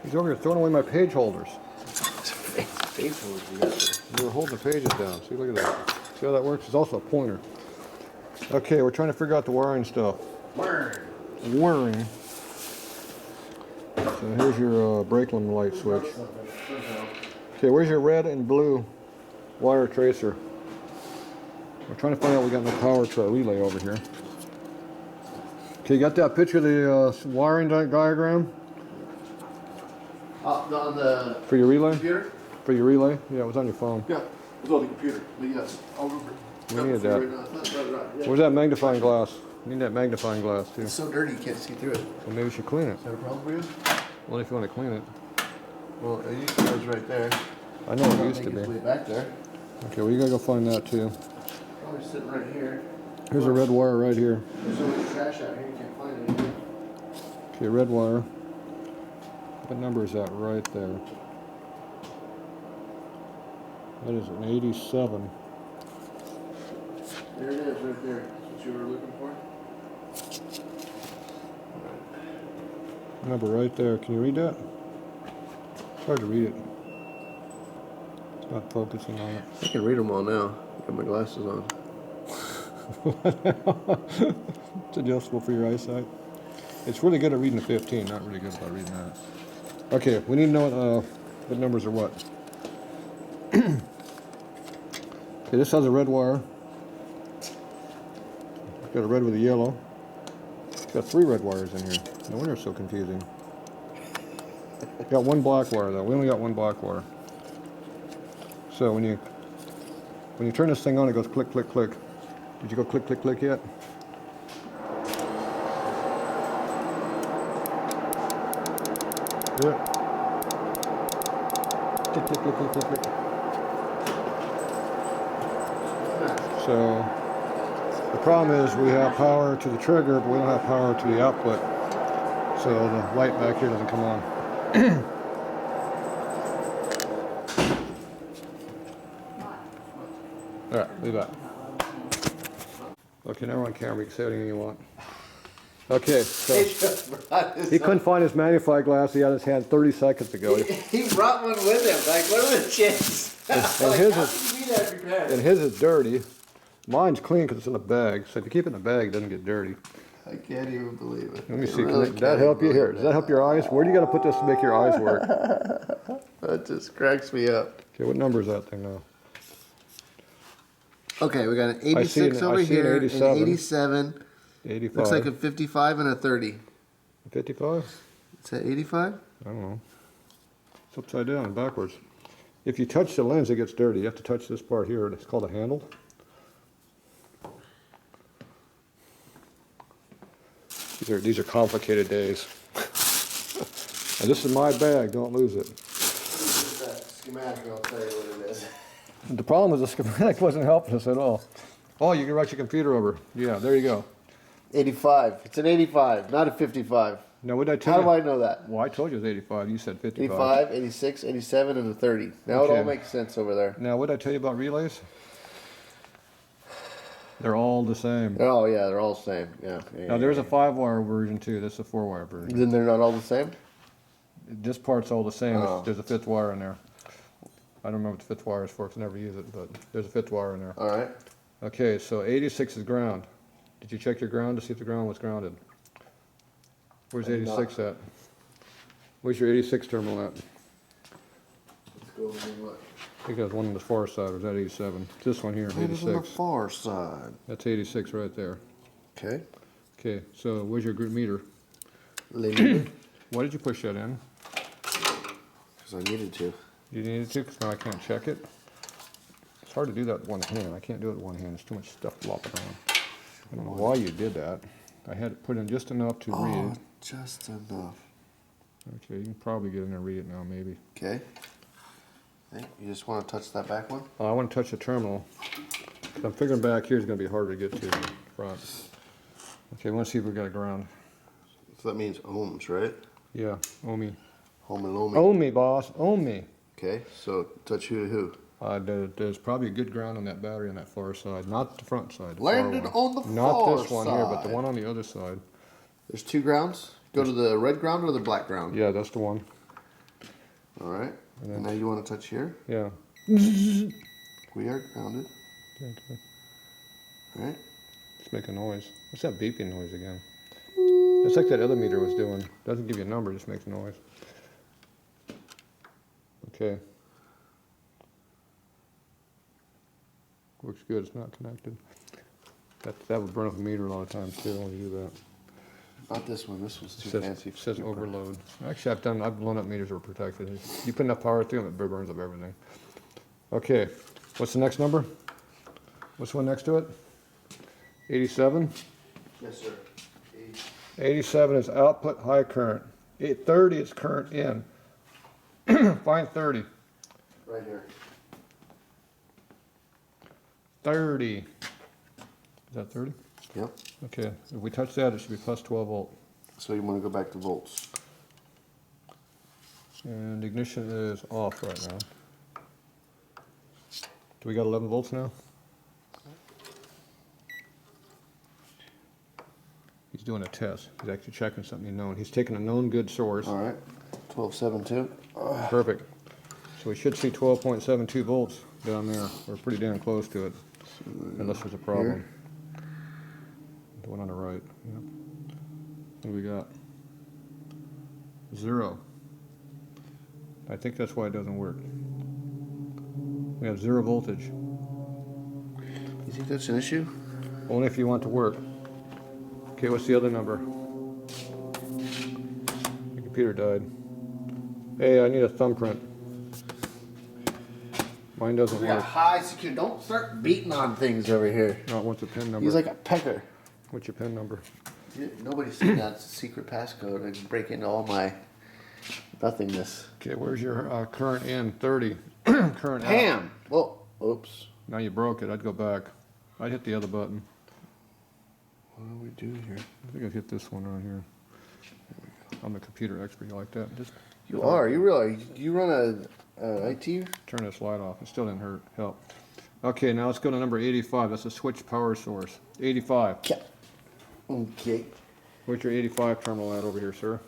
He's over here throwing away my page holders. Page holders you got there. We're holding the pages down. See, look at that. See how that works? It's also a pointer. Okay, we're trying to figure out the wiring stuff. Wiring. So here's your Brakeland light switch. Okay, where's your red and blue wire tracer? We're trying to find out we got no power to our relay over here. Okay, you got that picture of the wiring diagram? On the For your relay? computer? For your relay? Yeah, it was on your phone. Yeah, it was on the computer. But yes, I'll remember. We needed that. Yeah. Where's that magnifying glass? We need that magnifying glass too. It's so dirty you can't see through it. So maybe we should clean it. Is that a problem for you? Well, if you want to clean it. Well, it used to be right there. I know it used to It's way be. back there. Okay, well you gotta go find that too. Probably sitting right here. Here's a red wire right here. There's so much trash out here you can't find anything. Okay, red wire. What number is that right there? That is an 87. There it is, right there. That's what you were looking for? Number right there. Can you read that? It's hard to read it. It's not focusing on it. I can read them all now. Got my glasses on. It's adjustable for your eyesight. It's really good at reading the 15, not really good about reading that. Okay, we need to know what numbers are what. Okay, this has a red wire. Got a red with a yellow. Got 3 red wires in here. No wonder it's so confusing. Got 1 black wire though. We only got 1 black wire. So when you turn this thing on, it goes click, click, click. Did you go click, click, click yet? Yeah. Click, click, click, click, click, click. So the problem is we have power to the trigger, but we don't have power to the output. So the light back here doesn't come on. All right, leave that. Okay, now we're on camera. You can say anything you want. Okay, so he couldn't find his magnifying glass. He had his hand 30 seconds ago. He brought one with him. Like, what are the chances? And his is dirty. Mine's clean because it's in a bag. So if you keep it in a bag, it doesn't get dirty. I can't even believe it. Let me see. Does that help you here? Does that help your eyes? Where do you got to put this to make your eyes work? That just cracks me up. Okay, what number is that thing now? Okay, we got an 86 over here, an 87. 85. Looks like a 55 and a 30. 55? Is that 85? I don't know. It's upside down and backwards. If you touch the lens, it gets dirty. You have to touch this part here. It's called a handle. These are complicated days. And this is my bag. Don't lose it. This is that schematic. I'll tell you what it is. The problem is the schematic wasn't helping us at all. Oh, you can write your computer over. Yeah, there you go. 85. It's an 85, not a 55. Now, what did I tell you? How do I know that? Well, I told you it was 85. You said 55. 85, 86, 87, and a 30. Now Okay. it all makes sense over there. Now, what did I tell you about relays? They're all the same. Oh, yeah, they're all the same. Yeah. Now, there's a 5-wire version, too. That's a 4-wire version. Then they're not all the same? This part's all the same. Oh. There's a 5th wire in there. I don't remember what the 5th wire is for because I never use it, but there's a 5th wire in there. All right. Okay, so 86 is ground. Did you check your ground to see if the ground was grounded? Where's 86 at? Where's your 86 terminal at? Let's go over and look. I think there's one on the far side, or is that 87? It's this one here, It is on the 86. far side. That's 86 right there. Okay. Okay, so where's your meter? Because Why did you push that in? I needed to. You needed to, because now I can't check it. It's hard to do that with one hand. I can't do it with one hand. There's too much stuff flopping around. I don't know why you did that. I had it put in just enough to read. Just enough. Okay, you can probably get in there and read it now, maybe. Okay. Hey, you just want to touch that back one? I want to touch the terminal. 'Cause I'm figuring back here is going to be harder to get to in front. Okay, I want to see if we got a ground. So that means ohms, right? Yeah, ohmi. Ohm and ohmi. Ohmi, boss, ohmi. Okay, so touch who to who? There's probably a good ground on that battery on that far side, not the front side. The Landed far one. on the Not far this one here, but the side. one on the other side. There's 2 grounds. Go to the red ground or the black ground? Yeah, that's the one. All right. And And now you want to touch here? Yeah. We are grounded. Okay. All right. It's making noise. What's that beeping noise again? It's like that other meter was doing. Doesn't give you a number, just makes noise. Okay. Works good. It's not connected. That would burn up a meter a lot of times too when you do that. Not this one. This one's too It fancy. says overload. Actually, I've blown up meters that were protected. You put enough power through them, it burns up everything. Okay. What's the next number? What's the one next to it? 87? Yes, sir. 87 is output high current. 30 is current in. Find 30. Right here. 30. Is that 30? Yep. Okay. If we touch that, it should be plus 12 volt. So you want to go back to volts. And ignition is off right now. Do we got 11 volts now? He's doing a test. He's actually checking something known. He's taking a known good source. All right. 12.72. Perfect. So we should see 12.72 volts down there. We're pretty damn close to it, unless there's a problem. Here. The one on the right. Yep. What do we got? 0. I think that's why it doesn't work. We have 0 voltage. You think that's an issue? Only if you want to work. Okay, what's the other number? The computer died. Hey, I need a thumbprint. Mine doesn't We got work. high security. Don't start beating on things over here. No, what's the pin number? He's like a pecker. What's your pin number? Nobody's seen that secret passcode. I can break into all my nothingness. Okay, where's your current in? 30. Current out. Pam! Whoa. Oops. Now you broke it. I'd go back. I'd hit the other button. What do we do here? I think I'd hit this one right here. I'm a computer expert. You like that? Just You are. You realize you run a IT? turn this light off. It still didn't hurt. Help. Okay, now let's go to number 85. That's a switch power source. 85. Okay. Where's your 85 terminal at over here, sir?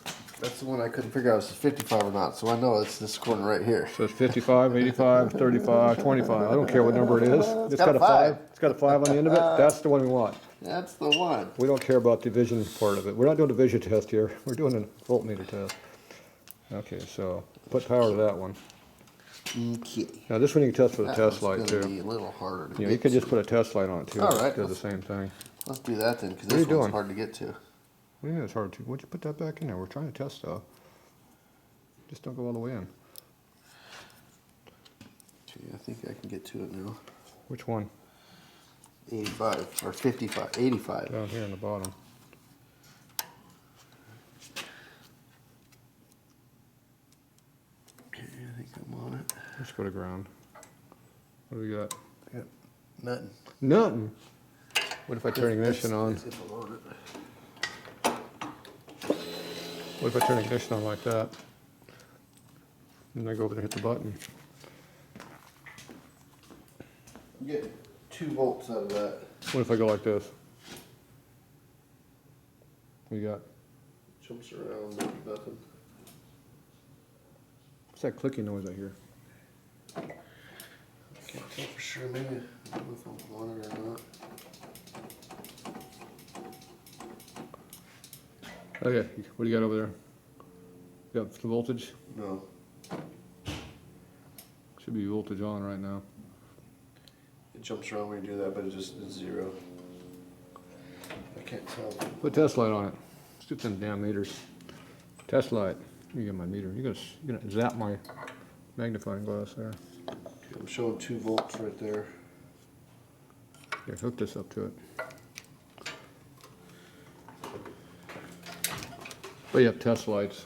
That's the one I couldn't figure out if it's 55 or not. So I know it's this corner right here. So it's 55, 85, 35, 25. I don't care what number it is. It's got a 5. It's got a 5 on the end of it. That's the one we want. That's the one. We don't care about division part of it. We're not doing a division test here. We're doing a voltmeter test. Okay, so put power to that one. Okay. Now this one you can test with a That test one's light gonna be too. a little harder to Yeah, get you could just to. put a test light on it too. All right, Does the same thing. Let's do that then, because What are you this one's doing? hard to get to. What do you mean it's hard to? Why'd you put that back in there? We're trying to test stuff. Just don't go all the way in. Okay, I think I can get to it now. Which one? 85 or 55. 85. Down here in the bottom. Okay, I think I'm on it. Let's go to ground. What do we got? Yep. Nothing. Nothing. What if I turn ignition on? That's if I'm on it. What if I turn ignition on like that? And I go over there and hit the button. I'm getting 2 volts out of that. What if I go like this? We got, Jumps around, nothing. what's that clicking noise I hear? Can't tell for sure. Maybe I don't know if I'm on it or not. Okay, what do you got over there? You got some voltage? No. Should be voltage on right now. It jumps around when you do that, but it's 0. I can't tell. Put a test light on it. Let's do them damn meters. Test light. You get my meter. You're gonna zap my magnifying glass there. Okay, I'm showing 2 volts right there. Here, hook this up to it. But you have test lights.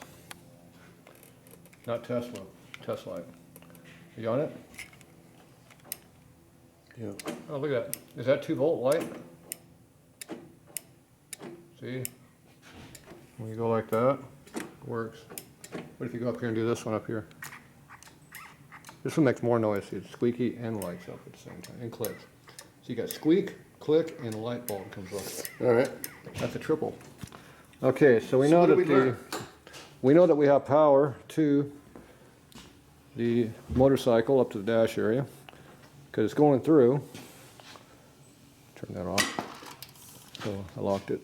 Not Tesla, test light. You on it? Yeah. Oh, look at that. Is that 2 volt light? See? When you go like that, it works. What if you go up here and do this one up here? This one makes more noise. See, it's squeaky and lights up at the same time, and clicks. So you got squeak, click, and a light bulb comes up. All right. That's a triple. Okay, so we So know what that did we learn? we know that we have power to the motorcycle up to the dash area because it's going through. Turn that off. So I locked it.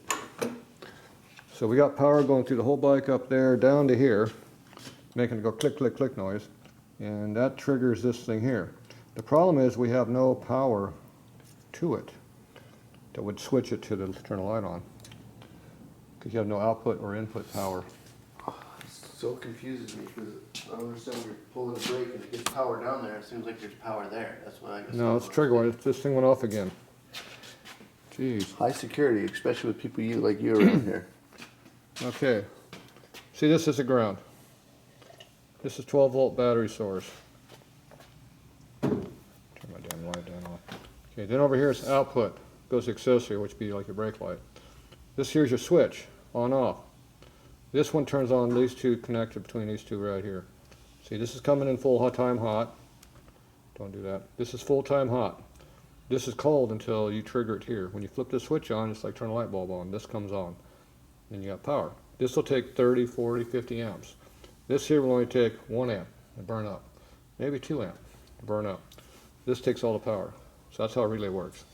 So we got power going through the whole bike up there down to here, making it go click, click, click noise. And that triggers this thing here. The problem is we have no power to it that would switch it to turn the light on. Because you have no output or input power. So confuses me because I don't understand when you're pulling a brake and it gets power down there. It seems like there's power there. That's what I guess. No, it's trigger. This thing went off again. Jeez. High security, especially with people like you around here. Okay. See, this is the ground. This is 12-volt battery source. Turn my damn light down off. Okay, then over here is output. Goes to accessory, which would be like your brake light. This here's your switch, on off. This one turns on these two connected between these two right here. See, this is coming in full time hot. Don't do that. This is full time hot. This is cold until you trigger it here. When you flip the switch on, it's like turn a light bulb on. This comes on. Then you got power. This will take 30, 40, 50 amps. This here will only take 1 amp and burn up. Maybe 2 amp to burn up. This takes all the power. So that's how a relay works.